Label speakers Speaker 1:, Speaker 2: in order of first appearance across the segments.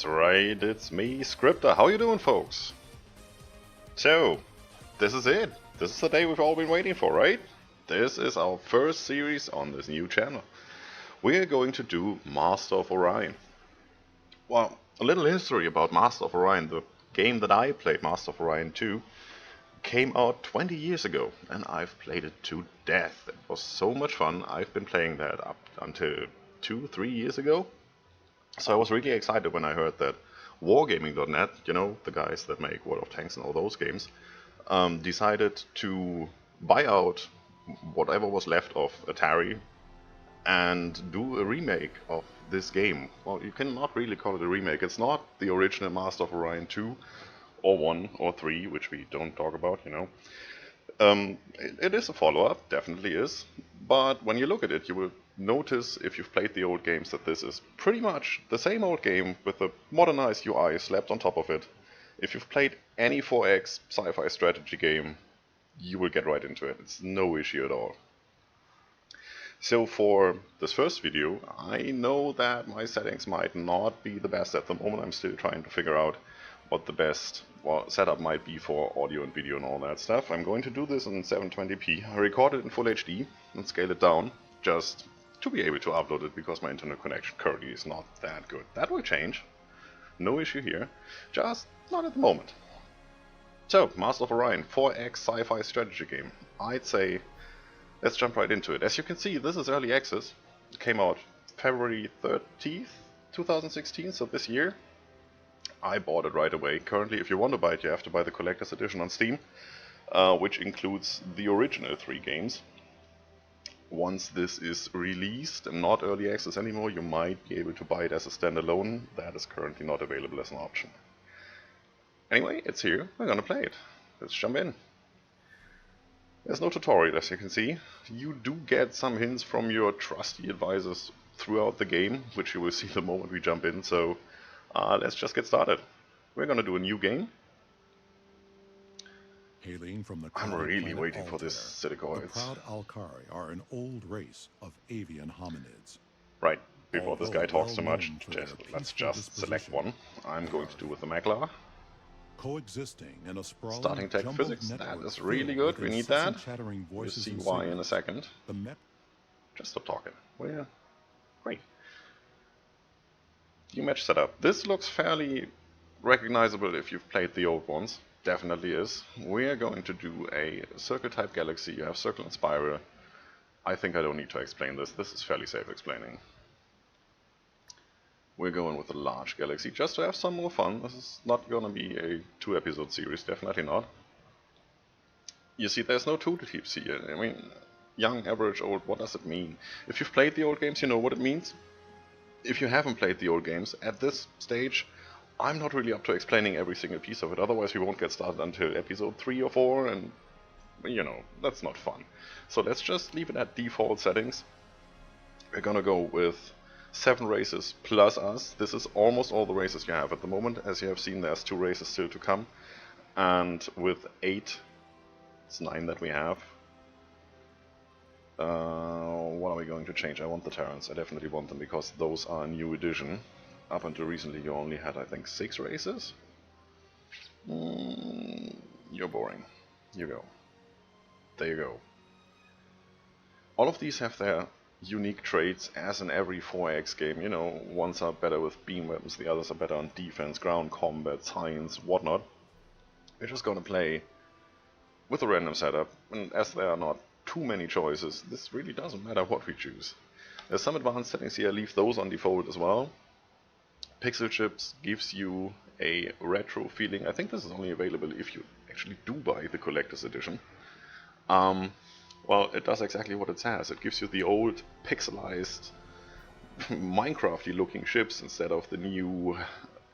Speaker 1: That's right, it's me, Scryptar. How you doing, folks? So, this is it. This is the day we've all been waiting for, right? This is our first series on this new channel. We're going to do Master of Orion. Well, a little history about Master of Orion. The game that I played, Master of Orion 2, came out 20 years ago, and I've played it to death. It was so much fun. I've been playing that up until 2-3 years ago. So I was really excited when I heard that Wargaming.net, you know, the guys that make World of Tanks and all those games, decided to buy out whatever was left of Atari and do a remake of this game. Well, you cannot really call it a remake. It's not the original Master of Orion 2 or 1 or 3, which we don't talk about, you know. It is a follow-up, definitely is, but when you look at it, you will notice, if you've played the old games, that this is pretty much the same old game with a modernized UI slapped on top of it. If you've played any 4X sci-fi strategy game, you will get right into it. It's no issue at all. So for this first video, I know that my settings might not be the best at the moment. I'm still trying to figure out what the best setup might be for audio and video and all that stuff. I'm going to do this in 720p. I record it in full HD and scale it down just to be able to upload it because my internet connection currently is not that good. That will change. No issue here. Just not at the moment. So, Master of Orion, 4X sci-fi strategy game. I'd say let's jump right into it. As you can see, this is early access. It came out February 30th, 2016, so this year. I bought it right away. Currently, if you want to buy it, you have to buy the collector's edition on Steam, which includes the original 3 games. Once this is released and not early access anymore, you might be able to buy it as a standalone. That is currently not available as an option. Anyway, it's here. We're gonna play it. Let's jump in. There's no tutorial, as you can see. You do get some hints from your trusty advisors throughout the game, which you will see the moment we jump in, so let's just get started. We're gonna do a new game.
Speaker 2: Hailing from the
Speaker 1: I'm
Speaker 2: crowded
Speaker 1: really
Speaker 2: planet
Speaker 1: waiting for
Speaker 2: Altair,
Speaker 1: this silicoids.
Speaker 2: The proud Alkari are an old race of avian hominids.
Speaker 1: Right, before this guy
Speaker 2: Although
Speaker 1: talks too
Speaker 2: well
Speaker 1: much,
Speaker 2: known for their
Speaker 1: let's
Speaker 2: peaceful
Speaker 1: just select
Speaker 2: disposition,
Speaker 1: one. I'm going to do with the Maglar.
Speaker 2: Coexisting in a sprawling
Speaker 1: Starting tech
Speaker 2: jumbled
Speaker 1: physics, that
Speaker 2: network
Speaker 1: is really
Speaker 2: filled
Speaker 1: good,
Speaker 2: with
Speaker 1: we need
Speaker 2: incessant
Speaker 1: that.
Speaker 2: chattering
Speaker 1: We'll
Speaker 2: voices
Speaker 1: see
Speaker 2: and
Speaker 1: why in a
Speaker 2: signals,
Speaker 1: second.
Speaker 2: the map
Speaker 1: Just stop talking. Well, great. New match setup. This looks fairly recognizable if you've played the old ones. Definitely is. We're going to do a circle type galaxy. You have circle and spiral. I think I don't need to explain this. This is fairly safe explaining. We're going with a large galaxy just to have some more fun. This is not going to be a 2-episode series, definitely not. You see, there's no tooltips here. I mean, young, average, old, what does it mean? If you've played the old games, you know what it means. If you haven't played the old games, at this stage, I'm not really up to explaining every single piece of it, otherwise we won't get started until episode 3 or 4, and, you know, that's not fun. So let's just leave it at default settings. We're gonna go with 7 races plus us. This is almost all the races you have at the moment. As you have seen, there's 2 races still to come. And with 8, it's 9 that we have. What are we going to change? I want the Terrans. I definitely want them because those are a new edition. Up until recently you only had, I think, 6 races. You're boring. You go. There you go. All of these have their unique traits, as in every 4X game. You know, ones are better with beam weapons, the others are better on defense, ground combat, science, whatnot. We're just gonna play with a random setup, and as there are not too many choices, this really doesn't matter what we choose. There's some advanced settings here, leave those on default as well. Pixel chips gives you a retro feeling. I think this is only available if you actually do buy the collector's edition. Well, it does exactly what it says. It gives you the old pixelized Minecrafty looking ships instead of the new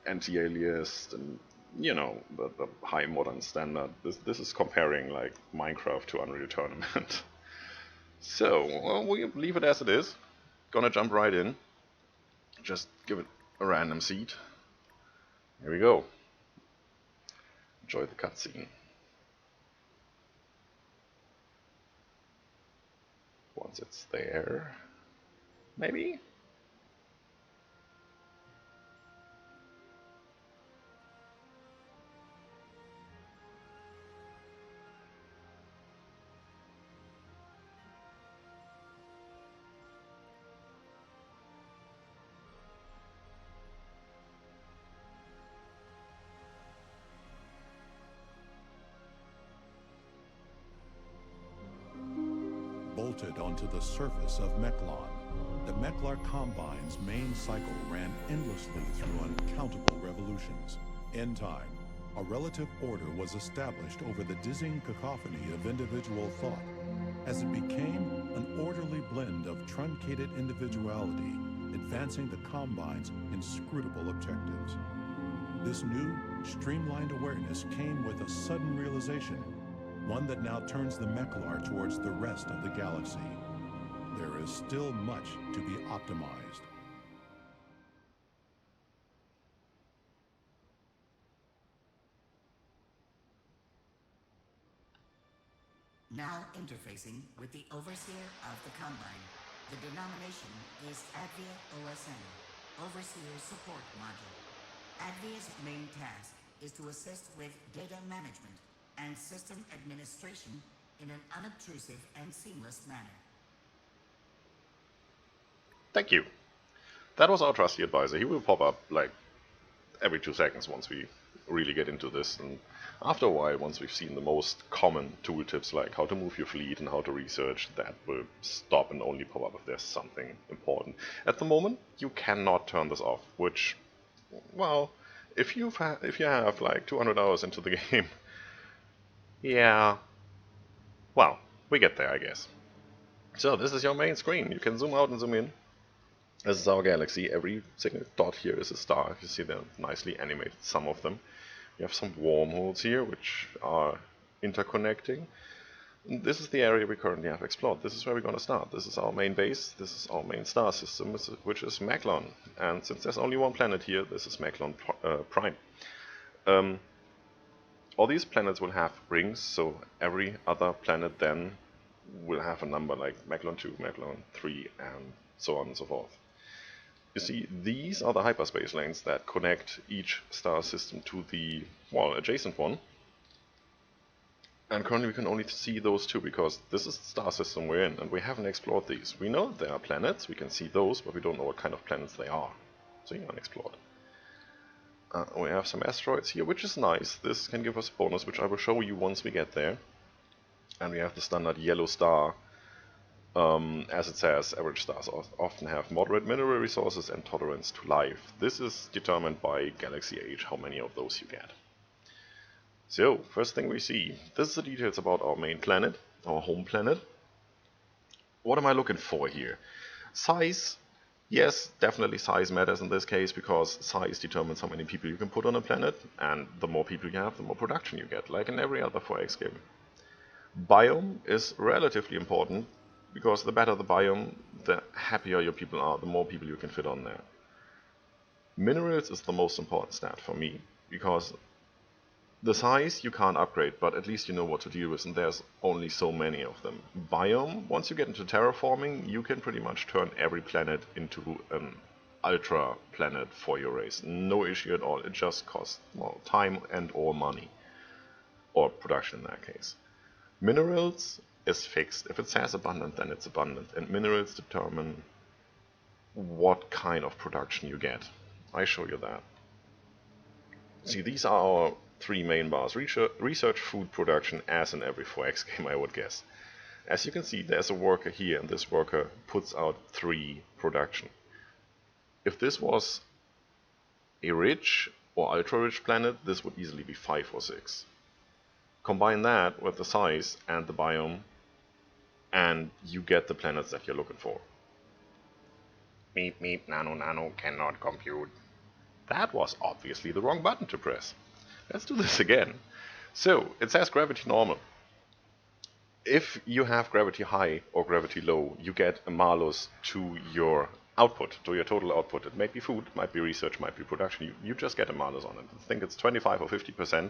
Speaker 1: anti-aliased and, you know, the high modern standard. This is comparing like Minecraft to Unreal Tournament. So, well, we'll leave it as it is. Gonna jump right in. Just give it a random seed. Here we go. Enjoy the cutscene. Once it's there, maybe?
Speaker 2: catapulted onto the surface of Mechlon. The Mechlar Combine's main cycle ran endlessly through uncountable revolutions. In time, a relative order was established over the dizzying cacophony of individual thought, as it became an orderly blend of truncated individuality, advancing the Combine's inscrutable objectives. This new, streamlined awareness came with a sudden realization, one that now turns the Mechlar towards the rest of the galaxy. There is still much to be optimized.
Speaker 3: Now interfacing with the Overseer of the Combine. The denomination is Advia OSN, Overseer Support Module. Advia's main task is to assist with data management and system administration in an unobtrusive and seamless manner.
Speaker 1: Thank you. That was our trusty advisor. He will pop up like every 2 seconds once we really get into this, and after a while, once we've seen the most common tooltips like how to move your fleet and how to research, that will stop and only pop up if there's something important. At the moment, you cannot turn this off, which, well, if you have like 200 hours into the game, yeah, well, we get there, I guess. So this is your main screen. You can zoom out and zoom in. This is our galaxy. Every single dot here is a star. You see they're nicely animated, some of them. You have some wormholes here, which are interconnecting. And this is the area we currently have explored. This is where we're going to start. This is our main base. This is our main star system, which is Mechlon. And since there's only one planet here, this is Mechlon Prime. All these planets will have rings, so every other planet then will have a number like Mechlon 2, Mechlon 3, and so on and so forth. You see, these are the hyperspace lanes that connect each star system to the, well, adjacent one. And currently we can only see those two because this is the star system we're in, and we haven't explored these. We know there are planets, we can see those, but we don't know what kind of planets they are. So you're unexplored. We have some asteroids here, which is nice. This can give us a bonus, which I will show you once we get there. And we have the standard yellow star. As it says, average stars often have moderate mineral resources and tolerance to life. This is determined by galaxy age, how many of those you get. So, first thing we see, this is the details about our main planet, our home planet. What am I looking for here? Size. Yes, definitely size matters in this case, because size determines how many people you can put on a planet, and the more people you have, the more production you get, like in every other 4X game. Biome is relatively important, because the better the biome, the happier your people are, the more people you can fit on there. Minerals is the most important stat for me, because the size you can't upgrade, but at least you know what to deal with, and there's only so many of them. Biome, once you get into terraforming, you can pretty much turn every planet into an ultra planet for your race. No issue at all, it just costs more time and or money. Or production in that case. Minerals is fixed. If it says abundant, then it's abundant, and minerals determine what kind of production you get. I show you that. See, these are our 3 main bars. Research, food production, as in every 4X game, I would guess. As you can see, there's a worker here, and this worker puts out 3 production. If this was a rich or ultra-rich planet, this would easily be 5 or 6. Combine that with the size and the biome, and you get the planets that you're looking for. Meep meep, nano cannot compute. That was obviously the wrong button to press. Let's do this again. So, it says gravity normal. If you have gravity high or gravity low, you get a malus to your output, to your total output. It might be food, it might be research, might be production. You just get a malus on it. I think it's 25 or 50%,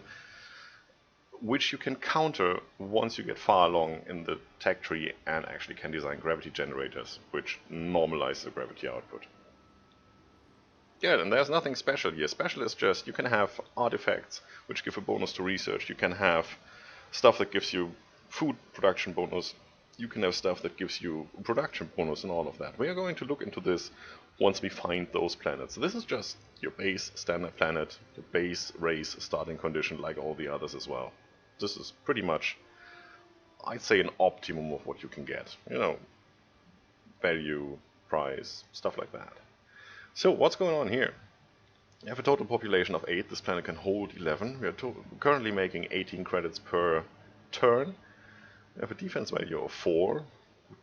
Speaker 1: which you can counter once you get far along in the tech tree and actually can design gravity generators, which normalize the gravity output. Yeah, and there's nothing special here. Special is just you can have artifacts which give a bonus to research. You can have stuff that gives you food production bonus. You can have stuff that gives you production bonus and all of that. We are going to look into this once we find those planets. This is just your base standard planet, the base race starting condition like all the others as well. This is pretty much I'd say an optimum of what you can get. You know, value, price, stuff like that. So what's going on here? You have a total population of 8. This planet can hold 11. We are currently making 18 credits per turn. We have a defense value of 4.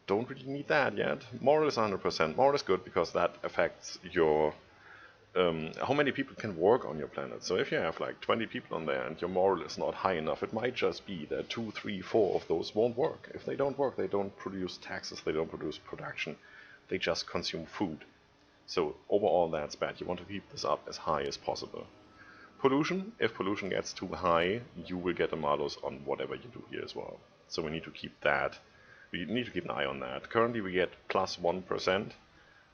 Speaker 1: Don't really need that yet. Moral is 100%. Moral is good because that affects your how many people can work on your planet. So if you have like 20 people on there and your moral is not high enough, it might just be that 2, 3, 4 of those won't work. If they don't work, they don't produce taxes, they don't produce production, they just consume food. So overall that's bad. You want to keep this up as high as possible. Pollution, if pollution gets too high, you will get a malus on whatever you do here as well. So we need to keep that. We need to keep an eye on that. Currently we get plus 1%.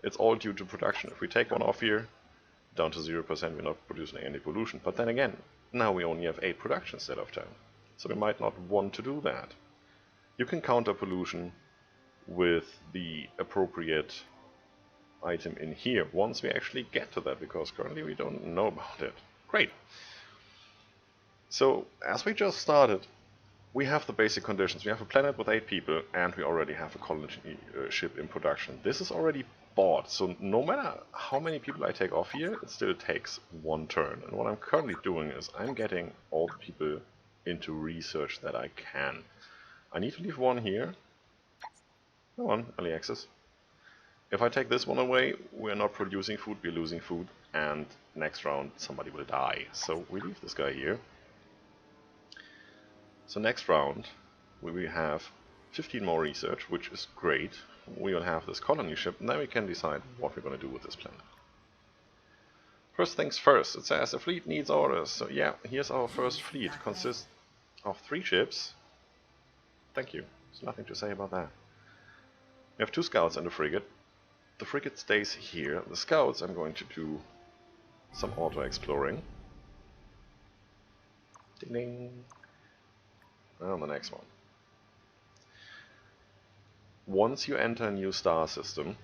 Speaker 1: It's all due to production. If we take one off here, down to 0%, we're not producing any pollution. But then again, now we only have 8 production instead of 10. So we might not want to do that. You can counter pollution with the appropriate item in here once we actually get to that, because currently we don't know about it. Great. So, as we just started, we have the basic conditions. We have a planet with 8 people, and we already have a colony ship in production. This is already bought, so no matter how many people I take off here, it still takes 1 turn. And what I'm currently doing is I'm getting all the people into research that I can. I need to leave 1 here. Come on, early access. If I take this one away, we're not producing food, we're losing food, and next round somebody will die. So we leave this guy here. So next round we will have 15 more research, which is great. We will have this colony ship, and then we can decide what we're going to do with this planet. First things first, it says the fleet needs orders. So yeah, here's our first fleet. Consists of 3 ships. Thank you. There's nothing to say about that. We have 2 scouts and a frigate. The frigate stays here. The scouts, I'm going to do some auto-exploring. Ding ding. And on the next one. Once you enter a new star system,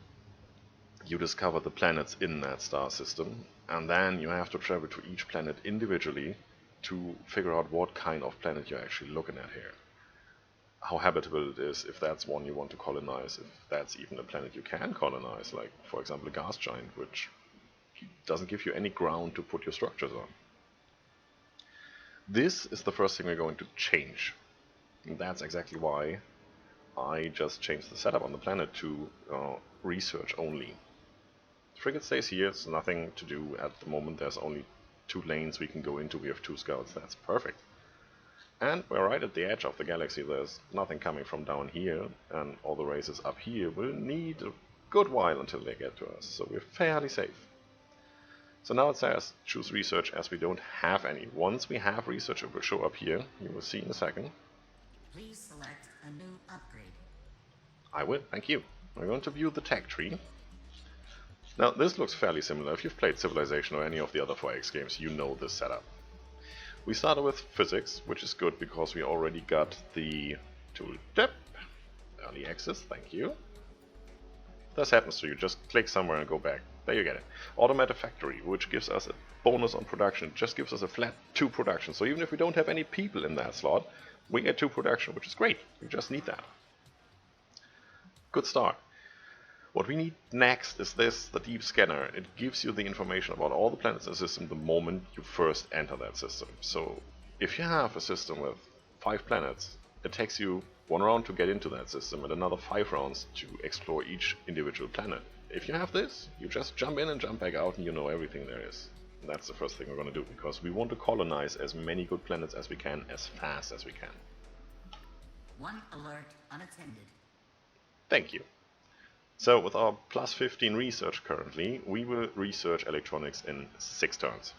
Speaker 1: you discover the planets in that star system, and then you have to travel to each planet individually to figure out what kind of planet you're actually looking at here. How habitable it is, if that's one you want to colonize, if that's even a planet you can colonize, like for example a gas giant, which doesn't give you any ground to put your structures on. This is the first thing we're going to change. And that's exactly why I just changed the setup on the planet to research only. The frigate stays here, it's nothing to do at the moment. There's only 2 lanes we can go into, we have 2 scouts, that's perfect. And we're right at the edge of the galaxy, there's nothing coming from down here, and all the races up here will need a good while until they get to us, so we're fairly safe. So now it says choose research, as we don't have any. Once we have research, it will show up here, you will see in a second.
Speaker 3: Please select a new upgrade.
Speaker 1: I will, thank you. We're going to view the tech tree. Now this looks fairly similar. If you've played Civilization or any of the other 4X games, you know this setup. We started with physics, which is good because we already got the tooltip. Early access, thank you. This happens to you, just click somewhere and go back. There you get it. Automated factory, which gives us a bonus on production. It just gives us a flat 2 production. So even if we don't have any people in that slot, we get 2 production, which is great. We just need that. Good start. What we need next is this, the deep scanner. It gives you the information about all the planets in the system the moment you first enter that system. So if you have a system with 5 planets, it takes you 1 round to get into that system and another 5 rounds to explore each individual planet. If you have this, you just jump in and jump back out and you know everything there is. And that's the first thing we're going to do, because we want to colonize as many good planets as we can, as fast as we can.
Speaker 3: 1 alert unattended.
Speaker 1: Thank you. So with our plus 15 research currently, we will research electronics in 6 turns.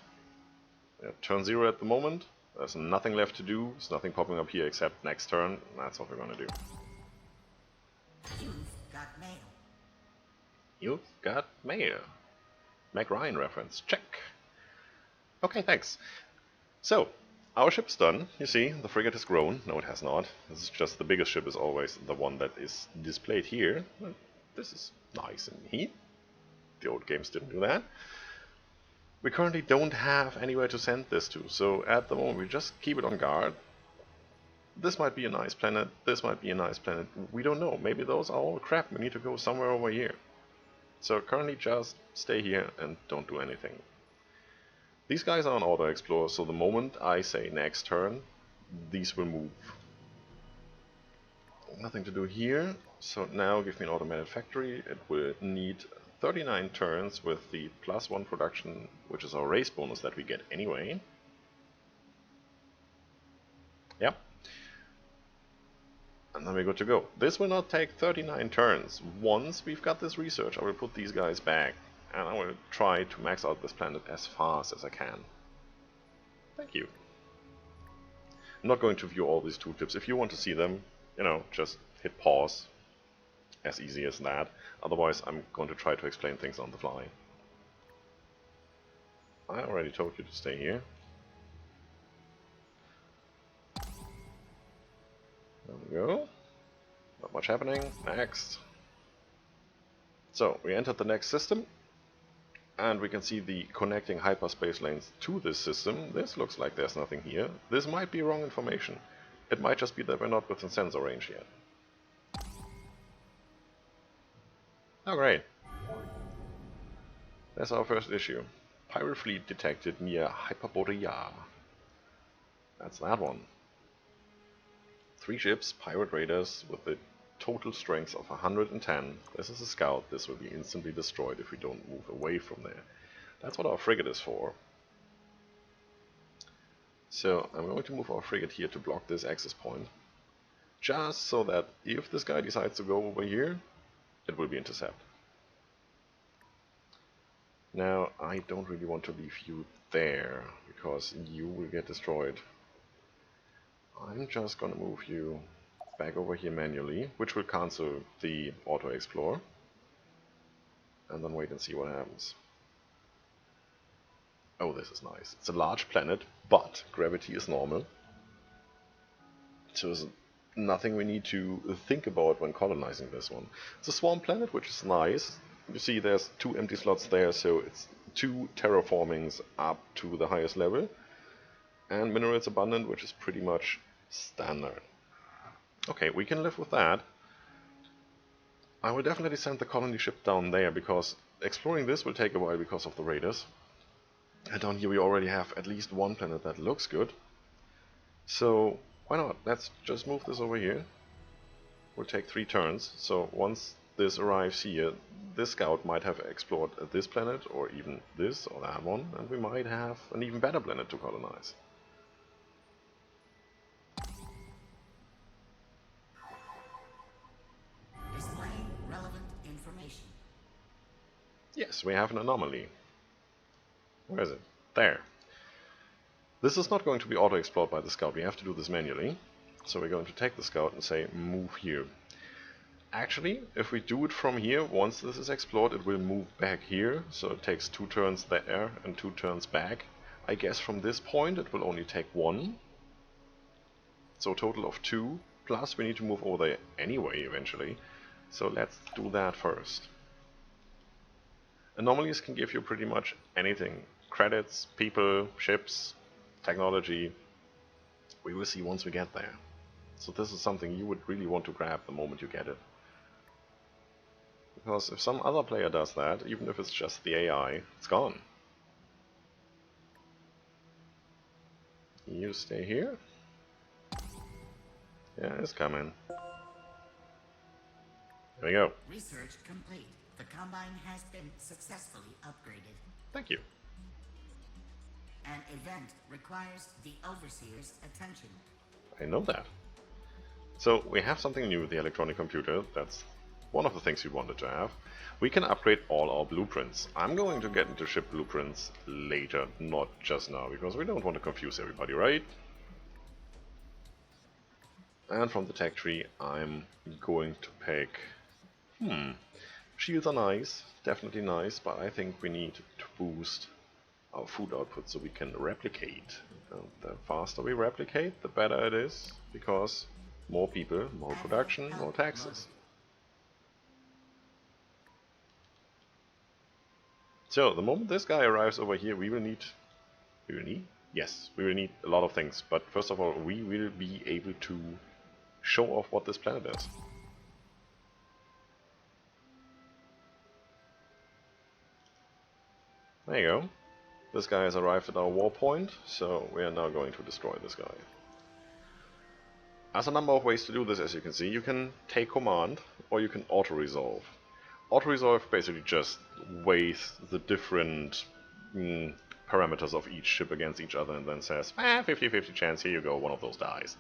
Speaker 1: Turn 0 at the moment, there's nothing left to do, there's nothing popping up here except next turn, that's what we're going to do.
Speaker 3: You've got mail.
Speaker 1: You've got mail. Mac Ryan reference, check. Okay, thanks. So, our ship's done, you see, the frigate has grown. No, it has not. This is just the biggest ship is always the one that is displayed here. This is nice and neat. The old games didn't do that. We currently don't have anywhere to send this to, so at the moment we just keep it on guard. This might be a nice planet, this might be a nice planet, we don't know. Maybe those are all crap, we need to go somewhere over here. So currently just stay here and don't do anything. These guys are on auto-explore, so the moment I say next turn, these will move. Nothing to do here, so now give me an automated factory. It will need 39 turns with the +1 production, which is our race bonus that we get anyway. Yep. And then we're good to go. This will not take 39 turns. Once we've got this research, I will put these guys back, and I will try to max out this planet as fast as I can. Thank you. I'm not going to view all these tooltips. If you want to see them, you know, just hit pause. As easy as that. Otherwise, I'm going to try to explain things on the fly. I already told you to stay here. There we go. Not much happening. Next. So, we entered the next system. And we can see the connecting hyperspace lanes to this system. This looks like there's nothing here. This might be wrong information. It might just be that we're not within sensor range yet. Oh great. That's our first issue. Pirate fleet detected near Hyperborea. That's that one. 3 ships, pirate raiders, with a total strength of 110. This is a scout. This will be instantly destroyed if we don't move away from there. That's what our frigate is for. So I'm going to move our frigate here to block this access point. Just so that if this guy decides to go over here, it will be intercepted. Now, I don't really want to leave you there, because you will get destroyed. I'm just gonna move you back over here manually, which will cancel the auto-explore. And then wait and see what happens. Oh, this is nice. It's a large planet, but gravity is normal. So there's nothing we need to think about when colonizing this one. It's a swarm planet, which is nice. You see there's 2 empty slots there, so it's 2 terraformings up to the highest level. And minerals abundant, which is pretty much standard. Okay, we can live with that. I will definitely send the colony ship down there, because exploring this will take a while because of the raiders. And down here we already have at least 1 planet that looks good. So why not? Let's just move this over here. Will take 3 turns, so once this arrives here, this scout might have explored this planet, or even this or that one, and we might have an even better planet to colonize.
Speaker 3: Displaying relevant information.
Speaker 1: Yes, we have an anomaly. Where is it? There. This is not going to be auto-explored by the scout, we have to do this manually. So we're going to take the scout and say, move here. Actually, if we do it from here, once this is explored, it will move back here. So it takes 2 turns there and 2 turns back. I guess from this point it will only take 1. So a total of 2. Plus we need to move over there anyway eventually. So let's do that first. Anomalies can give you pretty much anything. Credits, people, ships, technology. We will see once we get there. So this is something you would really want to grab the moment you get it. Because if some other player does that, even if it's just the AI, it's gone. You stay here. Yeah, it's coming. There we go.
Speaker 3: Research complete. The Combine has been successfully upgraded.
Speaker 1: Thank you.
Speaker 3: An event requires the Overseer's attention.
Speaker 1: I know that. So we have something new with the electronic computer. That's one of the things we wanted to have. We can upgrade all our blueprints. I'm going to get into ship blueprints later, not just now, because we don't want to confuse everybody, right? And from the tech tree, I'm going to pick... shields are nice, definitely nice, but I think we need to boost our food output so we can replicate. The faster we replicate, the better it is, because more people, more production, more taxes. So, the moment this guy arrives over here, we will need... Yes, we will need a lot of things, but first of all, we will be able to show off what this planet is. There you go. This guy has arrived at our war point, so we are now going to destroy this guy. There's a number of ways to do this, as you can see. You can take command, or you can auto-resolve. Auto-resolve basically just weighs the different parameters of each ship against each other and then says, 50-50 chance, here you go, one of those dies.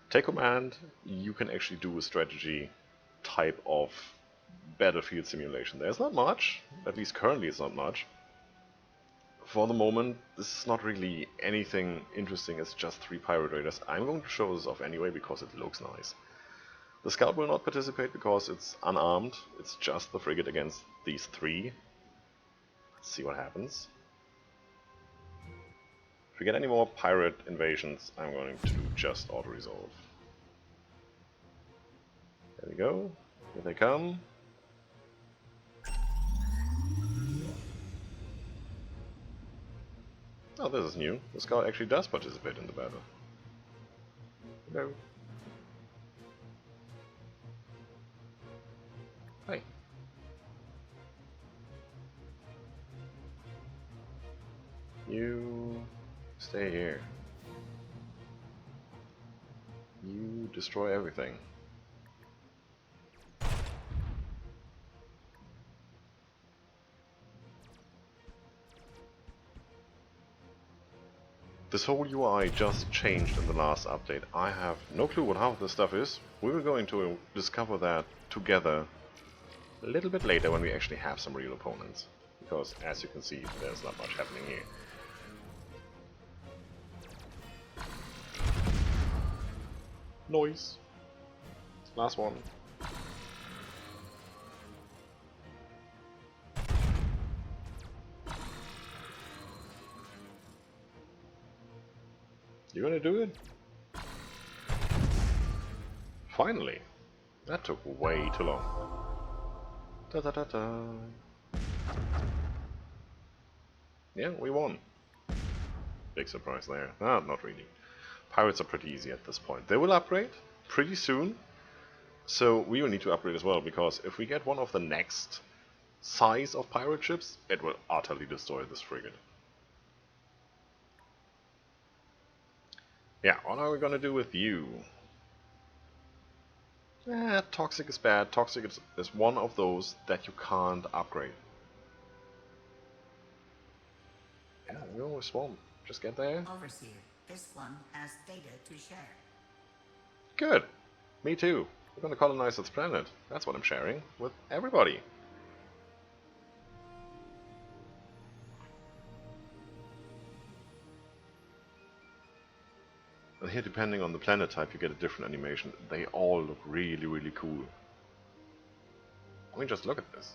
Speaker 1: Take command, you can actually do a strategy type of battlefield simulation. There's not much, at least currently it's not much. For the moment, this is not really anything interesting, it's just 3 pirate raiders. I'm going to show this off anyway because it looks nice. The scout will not participate because it's unarmed, it's just the frigate against these 3. Let's see what happens. If we get any more pirate invasions, I'm going to just auto-resolve. There we go, here they come. Oh, this is new. The scout actually does participate in the battle. Hello. Hi. You stay here. You destroy everything. This whole UI just changed in the last update. I have no clue what half of this stuff is. We were going to discover that together a little bit later when we actually have some real opponents. Because as you can see, there's not much happening here. Noise. Last one. You gonna do it? Finally! That took way too long. Da da da da. Yeah, we won. Big surprise there. Ah, not really. Pirates are pretty easy at this point. They will upgrade pretty soon. So we will need to upgrade as well, because if we get one of the next size of pirate ships, it will utterly destroy this frigate. Yeah, what are we gonna do with you? Toxic is bad. Toxic is one of those that you can't upgrade. Yeah, we always swarm. Just get there.
Speaker 3: Overseer, this one has data to share.
Speaker 1: Good. Me too. We're gonna colonize this planet. That's what I'm sharing with everybody. And here, depending on the planet type, you get a different animation. They all look really, really cool. I mean, just look at this.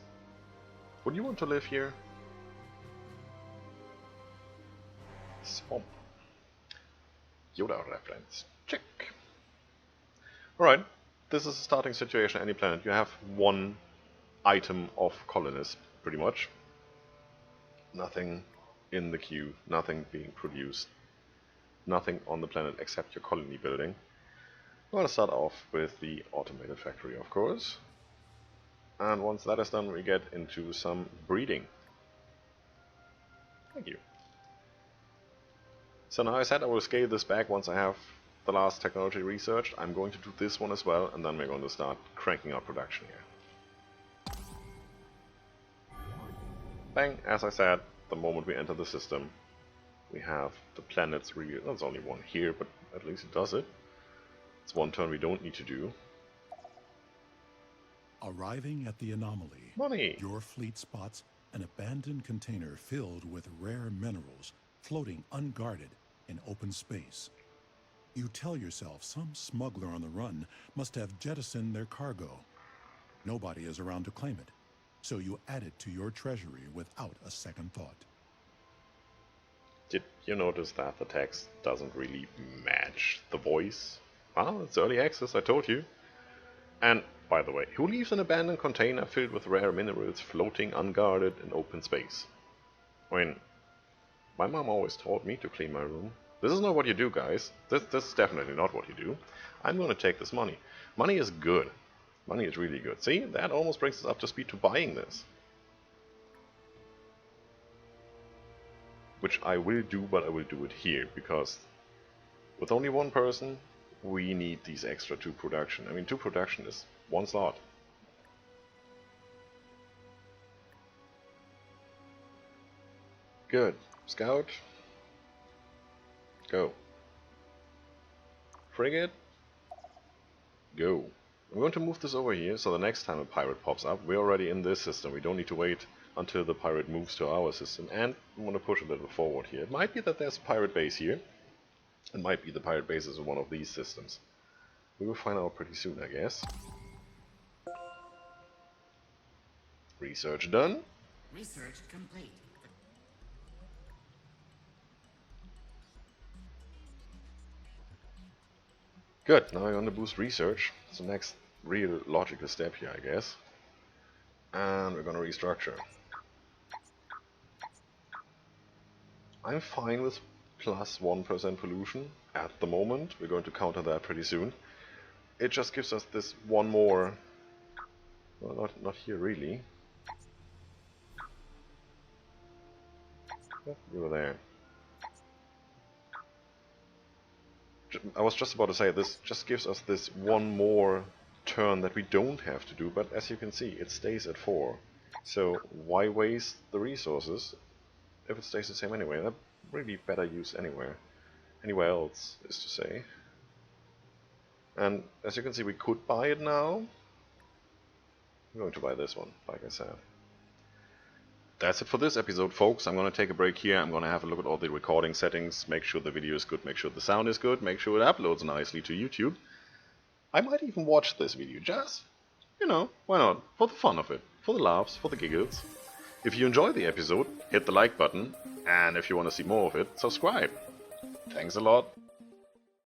Speaker 1: Would you want to live here? Swamp. Yoda reference. Check. Alright, this is a starting situation any planet. You have one item of colonists, pretty much. Nothing in the queue, nothing being produced. Nothing on the planet except your colony building. We're going to start off with the automated factory, of course. And once that is done, we get into some breeding. Thank you. So now I said I will scale this back once I have the last technology researched. I'm going to do this one as well, and then we're going to start cranking out production here. Bang, as I said, the moment we enter the system, we have the planets really. There's only one here, but at least it does it. It's one turn we don't need to do.
Speaker 2: Arriving at the anomaly,
Speaker 1: Money!
Speaker 2: your fleet spots an abandoned container filled with rare minerals floating unguarded in open space. You tell yourself some smuggler on the run must have jettisoned their cargo. Nobody is around to claim it, so you add it to your treasury without a second thought.
Speaker 1: Did you notice that the text doesn't really match the voice? Well, it's early access, I told you. And, by the way, who leaves an abandoned container filled with rare minerals floating unguarded in open space? I mean, My mom always taught me to clean my room. This is not what you do, guys. This is definitely not what you do. I'm gonna take this money. Money is good. Money is really good. See, that almost brings us up to speed to buying this. Which I will do, but I will do it here, because with only one person, we need these extra 2 production. I mean, 2 production is 1 slot. Good. Scout. Go. Frigate. Go. I'm going to move this over here, so the next time a pirate pops up, we're already in this system. We don't need to wait until the pirate moves to our system, and I'm going to push a little forward here. It might be that there's a pirate base here. It might be the pirate base is in one of these systems. We will find out pretty soon, I guess. Research done.
Speaker 3: Research complete.
Speaker 1: Good, now we're going to boost research. It's the next real logical step here, I guess. And we're going to restructure. I'm fine with plus 1% pollution at the moment. We're going to counter that pretty soon. It just gives us this one more... Well, not here really. Yeah, we were there. I was just about to say, this just gives us this one more turn that we don't have to do, but as you can see, it stays at 4. So why waste the resources if it stays the same anyway? That really better use anywhere else, is to say. And as you can see, we could buy it now. I'm going to buy this one, like I said. That's it for this episode, folks. I'm going to take a break here. I'm going to have a look at all the recording settings, make sure the video is good, make sure the sound is good, make sure it uploads nicely to YouTube. I might even watch this video, just, you know, why not? For the fun of it, for the laughs, for the giggles. If you enjoyed the episode, hit the like button, and if you want to see more of it, subscribe. Thanks a lot.